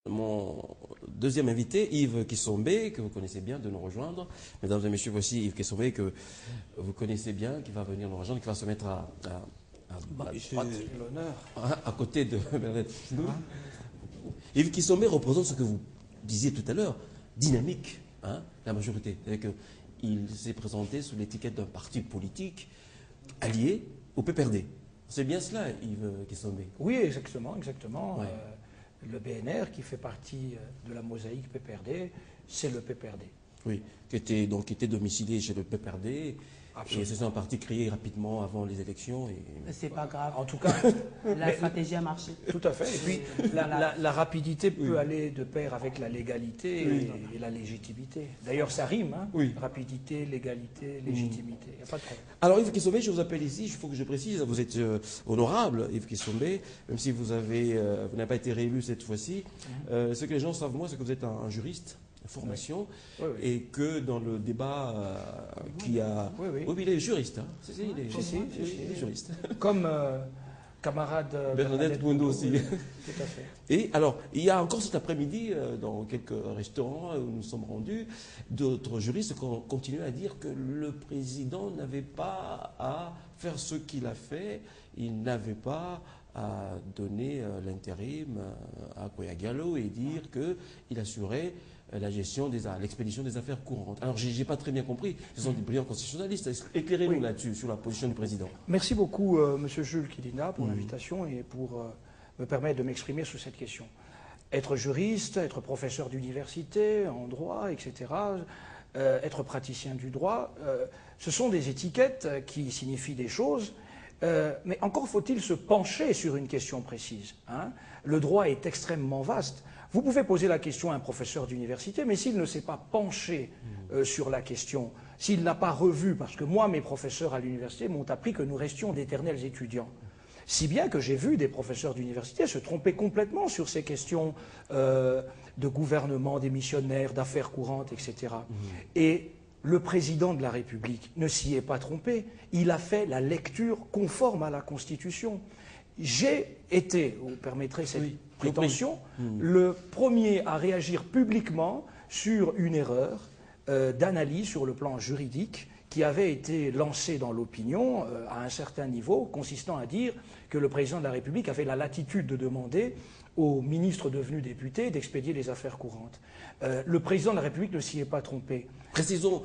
Mon deuxième invité, Yves Kissombé, que vous connaissez bien, de nous rejoindre. Mesdames et messieurs, voici Yves Kissombé, que vous connaissez bien, qui va venir nous rejoindre, qui va se mettre à l'honneur. À côté de Bernadette Flou. Yves Kissombé représente ce que vous disiez tout à l'heure, dynamique, la majorité. Il s'est présenté sous l'étiquette d'un parti politique allié au PPRD. C'est bien cela, Yves Kissombé? Oui, exactement. Ouais. Le BNR, qui fait partie de la mosaïque PPRD, c'est le PPRD. Oui, qui était domicilié chez le PPRD. Absolument. Et c'est un parti créé rapidement avant les élections. C'est pas grave. En tout cas, la stratégie a marché. Tout à fait. Et puis, la rapidité peut aller de pair avec la légalité et la légitimité. D'ailleurs, ça rime, hein. Oui. Rapidité, légalité, légitimité. Il n'y a pas de problème. Alors, Yves Kissombé, je vous appelle ici, il faut que je précise, vous êtes honorable, Yves Kissombé, même si vous n'avez pas été réélu cette fois-ci. Ce que les gens savent, moi, c'est que vous êtes un juriste. Formation, oui. Et que dans le débat qui a... Oui, il est juriste. Hein. Il est juriste. Comme camarade Bernadette Mwendo aussi. Tout à fait. Et alors, il y a encore cet après-midi, dans quelques restaurants où nous sommes rendus, d'autres juristes qui ont continué à dire que le président n'avait pas à faire ce qu'il a fait, il n'avait pas à donner l'intérim à Koya Gallo et dire qu'il assurait la gestion l'expédition des affaires courantes. Alors, je n'ai pas très bien compris. Ce sont des brillants constitutionnalistes. Éclairez-nous là-dessus, sur la position du président. Merci beaucoup, M. Jules Kidina, pour l'invitation et pour me permettre de m'exprimer sur cette question. Être juriste, être professeur d'université, en droit, etc., être praticien du droit, ce sont des étiquettes qui signifient des choses, mais encore faut-il se pencher sur une question précise. Le droit est extrêmement vaste. Vous pouvez poser la question à un professeur d'université, mais s'il ne s'est pas penché sur la question, s'il n'a pas revu, parce que moi, mes professeurs à l'université m'ont appris que nous restions d'éternels étudiants. Si bien que j'ai vu des professeurs d'université se tromper complètement sur ces questions de gouvernement, démissionnaire, d'affaires courantes, etc. Et le président de la République ne s'y est pas trompé. Il a fait la lecture conforme à la Constitution. J'ai été, vous permettrez cette prétention, le premier à réagir publiquement sur une erreur d'analyse sur le plan juridique qui avait été lancée dans l'opinion à un certain niveau, consistant à dire que le président de la République avait la latitude de demander au ministre devenu député d'expédier les affaires courantes. Le président de la République ne s'y est pas trompé. Précisons,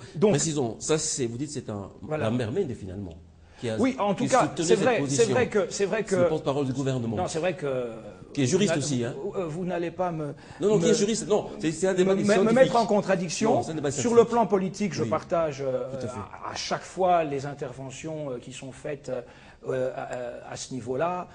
ça vous dites c'est la Mermède finalement. Oui, en tout cas, c'est vrai que... C'est le porte-parole du gouvernement. Non, c'est vrai que... Qui est juriste aussi, hein. Vous n'allez pas me... Non, qui est juriste, non. C'est un débat me mettre en contradiction. Non, sur le plan politique, je partage à chaque fois les interventions qui sont faites à ce niveau-là,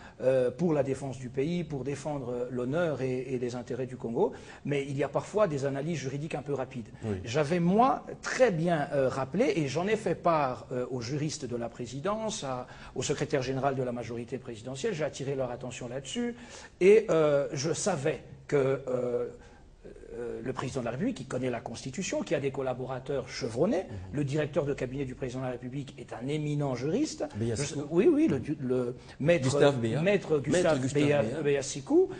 pour la défense du pays, pour défendre l'honneur et les intérêts du Congo. Mais il y a parfois des analyses juridiques un peu rapides. Oui. J'avais, moi, très bien rappelé, et j'en ai fait part aux juristes de la présidence, au secrétaire général de la majorité présidentielle, j'ai attiré leur attention là-dessus, et je savais que le président de la République, qui connaît la Constitution, qui a des collaborateurs chevronnés. Le directeur de cabinet du président de la République est un éminent juriste. Oui, le maître Gustave Beyassikou,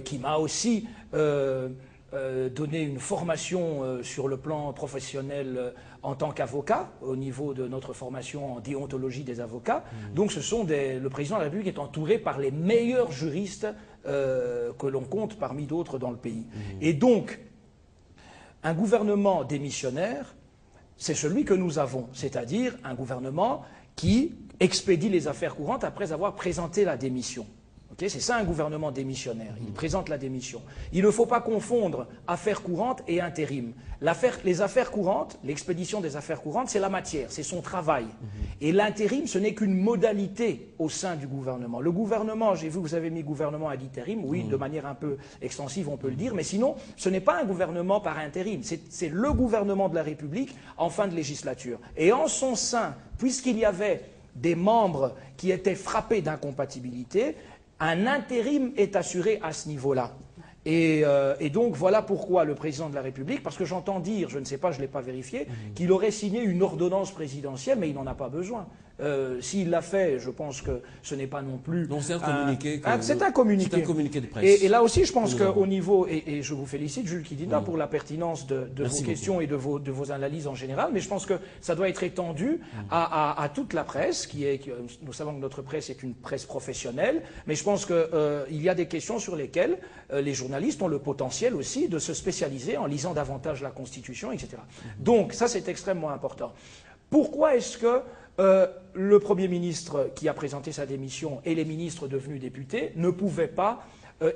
qui m'a aussi donné une formation sur le plan professionnel en tant qu'avocat, au niveau de notre formation en déontologie des avocats. Donc le président de la République est entouré par les meilleurs juristes que l'on compte parmi d'autres dans le pays. Et donc, un gouvernement démissionnaire, c'est celui que nous avons, c'est-à-dire un gouvernement qui expédie les affaires courantes après avoir présenté la démission. C'est ça un gouvernement démissionnaire, il présente la démission. Il ne faut pas confondre affaires courantes et intérim. Les affaires courantes, l'expédition des affaires courantes, c'est la matière, c'est son travail. Et l'intérim, ce n'est qu'une modalité au sein du gouvernement. Le gouvernement, j'ai vu que vous avez mis gouvernement à l'intérim, oui, de manière un peu extensive, on peut le dire, mais sinon, ce n'est pas un gouvernement par intérim, c'est le gouvernement de la République en fin de législature. Et en son sein, puisqu'il y avait des membres qui étaient frappés d'incompatibilité, un intérim est assuré à ce niveau-là. Et donc voilà pourquoi le président de la République, parce que j'entends dire, je ne sais pas, je ne l'ai pas vérifié, qu'il aurait signé une ordonnance présidentielle, mais il n'en a pas besoin. S'il l'a fait, je pense que ce n'est pas non plus... Non, c'est un communiqué. C'est un communiqué. C'est un communiqué de presse. Et là aussi, je pense qu'au niveau... Et je vous félicite, Jules Kidinda, pour la pertinence de vos questions et de vos analyses en général, mais je pense que ça doit être étendu à toute la presse, nous savons que notre presse est une presse professionnelle, mais je pense qu'il y a des questions sur lesquelles les journalistes ont le potentiel aussi de se spécialiser en lisant davantage la Constitution, etc. Donc, ça, c'est extrêmement important. Pourquoi est-ce que le Premier ministre qui a présenté sa démission et les ministres devenus députés ne pouvaient pas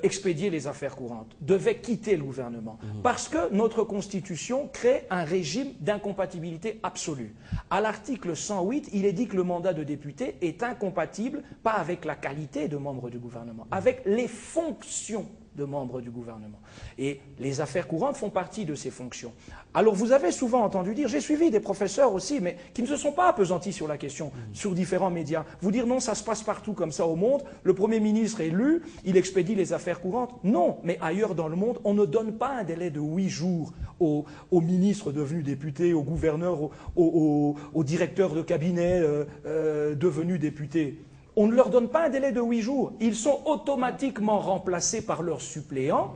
expédier les affaires courantes, devaient quitter le gouvernement? Parce que notre Constitution crée un régime d'incompatibilité absolue. À l'article 108, il est dit que le mandat de député est incompatible, pas avec la qualité de membre du gouvernement, avec les fonctions de membres du gouvernement. Et les affaires courantes font partie de ces fonctions. Alors vous avez souvent entendu dire, j'ai suivi des professeurs aussi, mais qui ne se sont pas appesantis sur la question, sur différents médias, vous dire non, ça se passe partout comme ça au monde, le Premier ministre est élu, il expédie les affaires courantes. Non, mais ailleurs dans le monde, on ne donne pas un délai de 8 jours aux ministres devenus députés, aux gouverneurs, aux directeurs de cabinet devenus députés. On ne leur donne pas un délai de 8 jours. Ils sont automatiquement remplacés par leurs suppléants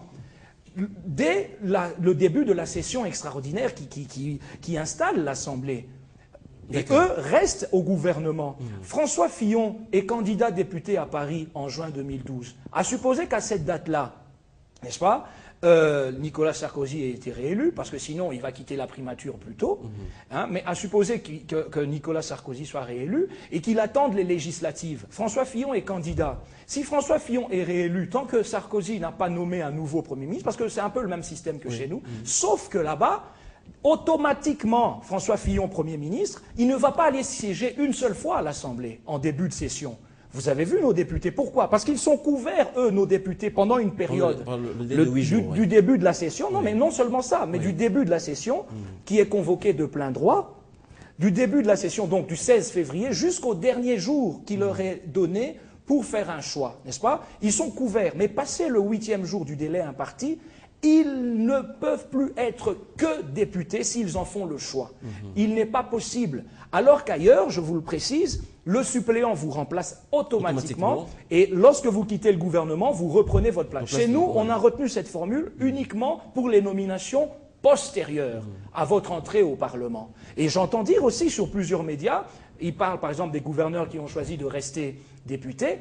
dès le début de la session extraordinaire qui installe l'Assemblée. Et eux restent au gouvernement. François Fillon est candidat député à Paris en juin 2012. À supposer qu'à cette date-là, n'est-ce pas, Nicolas Sarkozy a été réélu, parce que sinon il va quitter la primature plus tôt, mais à supposer que Nicolas Sarkozy soit réélu et qu'il attende les législatives. François Fillon est candidat. Si François Fillon est réélu, tant que Sarkozy n'a pas nommé un nouveau Premier ministre, parce que c'est un peu le même système que chez nous, sauf que là-bas, automatiquement, François Fillon, Premier ministre, il ne va pas aller siéger une seule fois à l'Assemblée en début de session. Vous avez vu nos députés. Pourquoi? Parce qu'ils sont couverts, eux, nos députés, pendant une période du début de la session. Non, mais non seulement ça, mais du début de la session, qui est convoquée de plein droit, du début de la session, donc du 16 février, jusqu'au dernier jour qui leur est donné pour faire un choix, n'est-ce pas? Ils sont couverts, mais passé le 8e jour du délai imparti, ils ne peuvent plus être que députés s'ils en font le choix. Il n'est pas possible. Alors qu'ailleurs, je vous le précise, le suppléant vous remplace automatiquement et lorsque vous quittez le gouvernement, vous reprenez votre place. Chez nous, on a retenu cette formule uniquement pour les nominations postérieures à votre entrée au Parlement. Et j'entends dire aussi sur plusieurs médias, ils parlent par exemple des gouverneurs qui ont choisi de rester députés,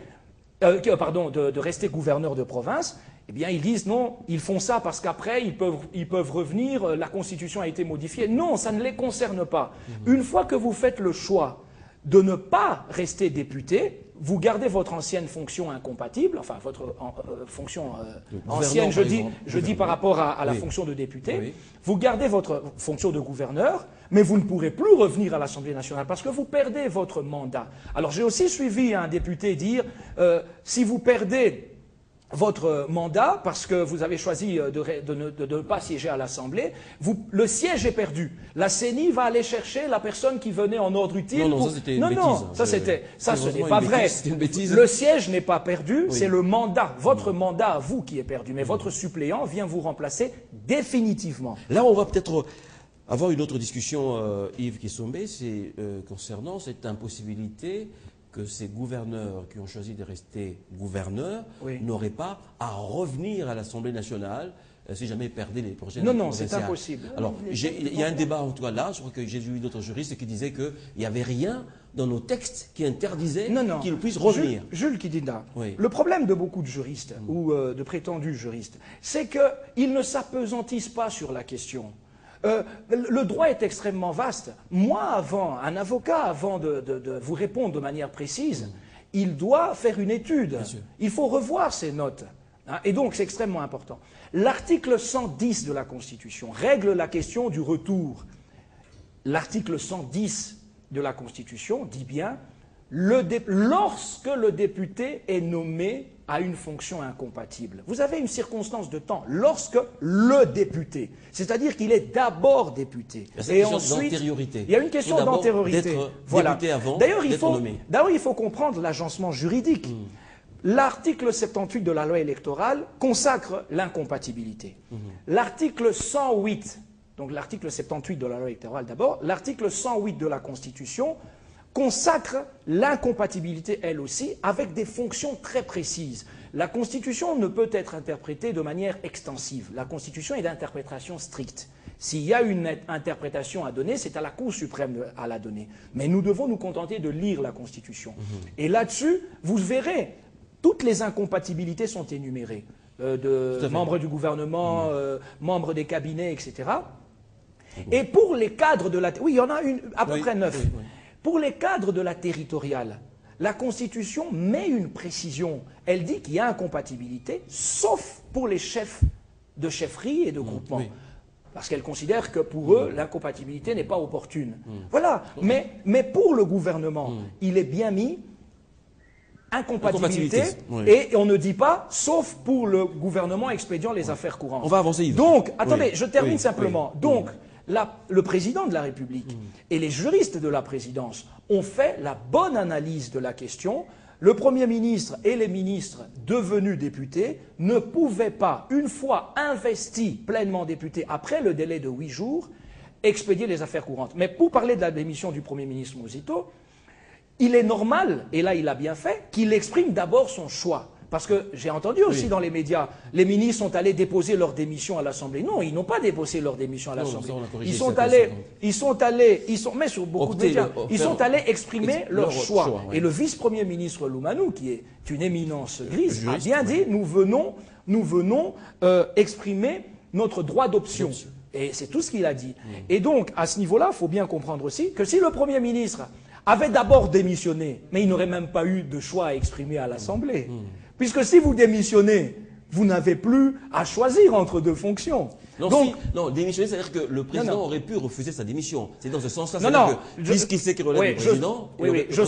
de rester gouverneurs de province. Eh bien, ils disent non, ils font ça parce qu'après, ils peuvent revenir, la Constitution a été modifiée. Non, ça ne les concerne pas. Une fois que vous faites le choix de ne pas rester député, vous gardez votre ancienne fonction incompatible, enfin votre fonction ancienne, je dis par rapport à la fonction de député, vous gardez votre fonction de gouverneur, mais vous ne pourrez plus revenir à l'Assemblée nationale parce que vous perdez votre mandat. Alors j'ai aussi suivi un député dire, si vous perdez votre mandat, parce que vous avez choisi de ne pas siéger à l'Assemblée, le siège est perdu. La CENI va aller chercher la personne qui venait en ordre utile. Non, ça c'était une bêtise. Non, ça ce n'est pas vrai. Le siège n'est pas perdu, c'est le mandat, votre mandat à vous qui est perdu. Mais votre suppléant vient vous remplacer définitivement. Là, on va peut-être avoir une autre discussion, Yves Kissombe, c'est concernant cette impossibilité que ces gouverneurs qui ont choisi de rester gouverneurs n'auraient pas à revenir à l'Assemblée nationale si jamais ils perdaient les prochaines élections. Non, c'est impossible. Alors, il y a un débat en tout cas là, je crois que j'ai vu d'autres juristes qui disaient qu'il n'y avait rien dans nos textes qui interdisait qu'ils puissent revenir. Jules Kidinda, le problème de beaucoup de juristes ou de prétendus juristes, c'est qu'ils ne s'apesantissent pas sur la question. Le droit est extrêmement vaste. Moi, un avocat, avant de vous répondre de manière précise, il doit faire une étude. Il faut revoir ses notes. Et donc, c'est extrêmement important. L'article 110 de la Constitution règle la question du retour. L'article 110 de la Constitution dit bien lorsque le député est nommé à une fonction incompatible. Vous avez une circonstance de temps, lorsque le député, c'est-à-dire qu'il est d'abord député. Et ensuite, il y a une question d'antériorité. Voilà. D'ailleurs, il faut comprendre l'agencement juridique. L'article 78 de la loi électorale consacre l'incompatibilité. L'article 108, donc l'article 78 de la loi électorale d'abord, l'article 108 de la Constitution consacre l'incompatibilité, elle aussi, avec des fonctions très précises. La Constitution ne peut être interprétée de manière extensive. La Constitution est d'interprétation stricte. S'il y a une interprétation à donner, c'est à la Cour suprême à la donner. Mais nous devons nous contenter de lire la Constitution. Et là-dessus, vous verrez, toutes les incompatibilités sont énumérées. De membres du gouvernement, membres des cabinets, etc. Et pour les cadres de la... Oui, il y en a à peu près 9. Oui. Pour les cadres de la territoriale, la Constitution met une précision. Elle dit qu'il y a incompatibilité, sauf pour les chefs de chefferie et de groupement. Oui. Parce qu'elle considère que pour eux, l'incompatibilité n'est pas opportune. Voilà. Mais pour le gouvernement, il est bien mis incompatibilité, et on ne dit pas, sauf pour le gouvernement expédiant les affaires courantes. On va avancer, Yves. Donc, attendez, je termine simplement. Donc, le président de la République et les juristes de la présidence ont fait la bonne analyse de la question. Le Premier ministre et les ministres devenus députés ne pouvaient pas, une fois investis pleinement députés après le délai de 8 jours, expédier les affaires courantes. Mais pour parler de la démission du Premier ministre Mosito, il est normal, et là il a bien fait, qu'il exprime d'abord son choix. Parce que j'ai entendu aussi dans les médias, les ministres sont allés déposer leur démission à l'Assemblée. Non, ils n'ont pas déposé leur démission à l'Assemblée. Ils sont allés, mais sur beaucoup de médias, ils sont allés exprimer leur choix. Et le vice-premier ministre Loumanou, qui est une éminence grise, a bien dit, nous venons exprimer notre droit d'option. Et c'est tout ce qu'il a dit. Et donc, à ce niveau-là, il faut bien comprendre aussi que si le Premier ministre avait d'abord démissionné, mais il n'aurait même pas eu de choix à exprimer à l'Assemblée. Puisque si vous démissionnez, vous n'avez plus à choisir entre deux fonctions. Non, donc, non, démissionner, c'est-à-dire que le président aurait pu refuser sa démission. C'est dans ce sens-là. Puisqu'il sait qu'il relève du président, je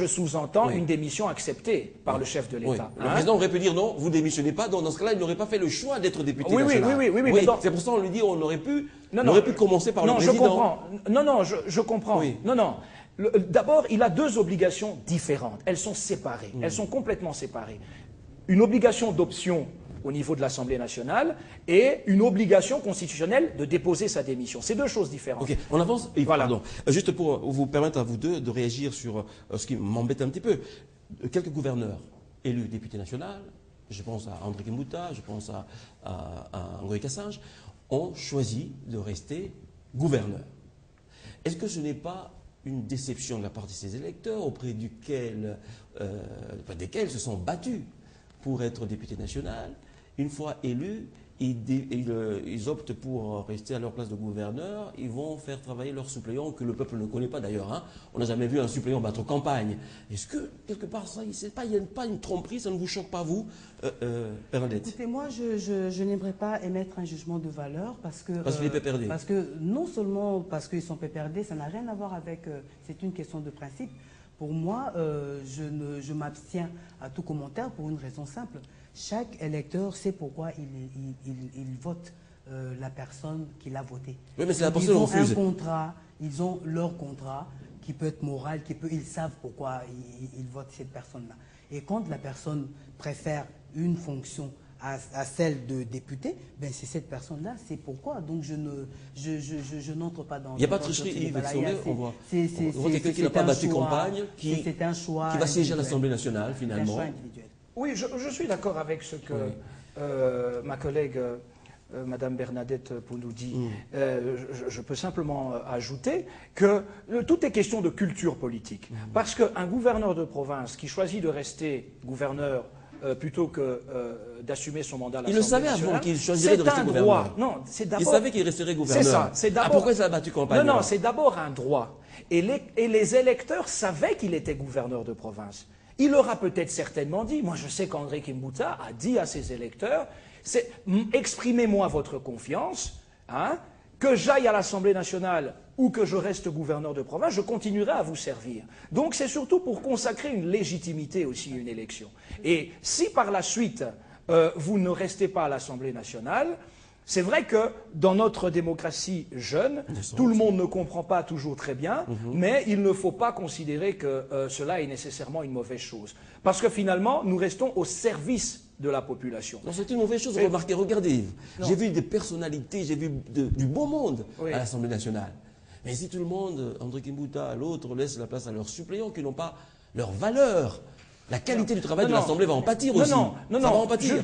sous-entends une démission acceptée par le chef de l'État. Le président aurait pu dire non, vous démissionnez pas. Donc dans ce cas-là, il n'aurait pas fait le choix d'être député national. Oui. C'est pour ça qu'on lui dit on aurait pu commencer par le président. Je comprends. Non. D'abord, il a deux obligations différentes. Elles sont séparées. Elles sont complètement séparées. Une obligation d'option au niveau de l'Assemblée nationale et une obligation constitutionnelle de déposer sa démission. C'est deux choses différentes. Ok, on avance. Voilà. Pardon. Juste pour vous permettre à vous deux de réagir sur ce qui m'embête un petit peu. Quelques gouverneurs élus députés nationaux, je pense à André Kimbuta, je pense à Ngoï Kassange, ont choisi de rester gouverneurs. Est-ce que ce n'est pas une déception de la part de ces électeurs auprès desquels se sont battus pour être député national? Une fois élus, ils optent pour rester à leur place de gouverneur. Ils vont faire travailler leurs suppléants, que le peuple ne connaît pas d'ailleurs. Hein. On n'a jamais vu un suppléant battre campagne. Est-ce que, quelque part, ça, il n'y a pas une tromperie? Ça ne vous choque pas, vous, Bernadette? Écoutez, moi, je n'aimerais pas émettre un jugement de valeur parce que... Parce qu'il est péperdé. Parce que, non seulement parce qu'ils sont péperdés, ça n'a rien à voir avec... c'est une question de principe. Pour moi, je m'abstiens à tout commentaire pour une raison simple. Chaque électeur sait pourquoi il vote la personne qu'il a votée. Oui, mais c'est la personne qui refuse. Ils ont leur contrat qui peut être moral, ils savent pourquoi ils votent cette personne-là. Et quand la personne préfère une fonction à celle de député, ben c'est cette personne-là, c'est pourquoi. Donc je n'entre pas dans... Il n'y a pas de tricherie, on voit quelqu'un qui n'a pas battu campagne, qui va siéger à l'Assemblée nationale, finalement. C'est un choix individuel. Oui, je suis d'accord avec ce que ma collègue Madame Bernadette Pounou dit. Je peux simplement ajouter que tout est question de culture politique. Parce qu'un gouverneur de province qui choisit de rester gouverneur plutôt que d'assumer son mandat à l'Assemblée nationale, il le savait avant qu'il choisirait de rester gouverneur. Non, c'est d'abord... Il savait qu'il resterait gouverneur. C'est ça. Pourquoi il a battu campagne? Non, c'est d'abord un droit. Et les électeurs savaient qu'il était gouverneur de province. Il leur a peut-être certainement dit, moi je sais qu'André Kimbuta a dit à ses électeurs, exprimez-moi votre confiance, hein, que j'aille à l'Assemblée nationale ou que je reste gouverneur de province, je continuerai à vous servir. Donc c'est surtout pour consacrer une légitimité aussi à une élection. Et si par la suite, vous ne restez pas à l'Assemblée nationale, c'est vrai que dans notre démocratie jeune, tout le monde ne comprend pas toujours très bien, mais il ne faut pas considérer que cela est nécessairement une mauvaise chose. Parce que finalement, nous restons au service de la population. Non, c'est une mauvaise chose. Regardez, Yves, j'ai vu des personnalités, j'ai vu du beau monde à l'Assemblée nationale. Mais si tout le monde, André Kimbuta, l'autre, laisse la place à leurs suppléants qui n'ont pas leur valeur, la qualité du travail de l'Assemblée va en pâtir aussi. Ça va en pâtir.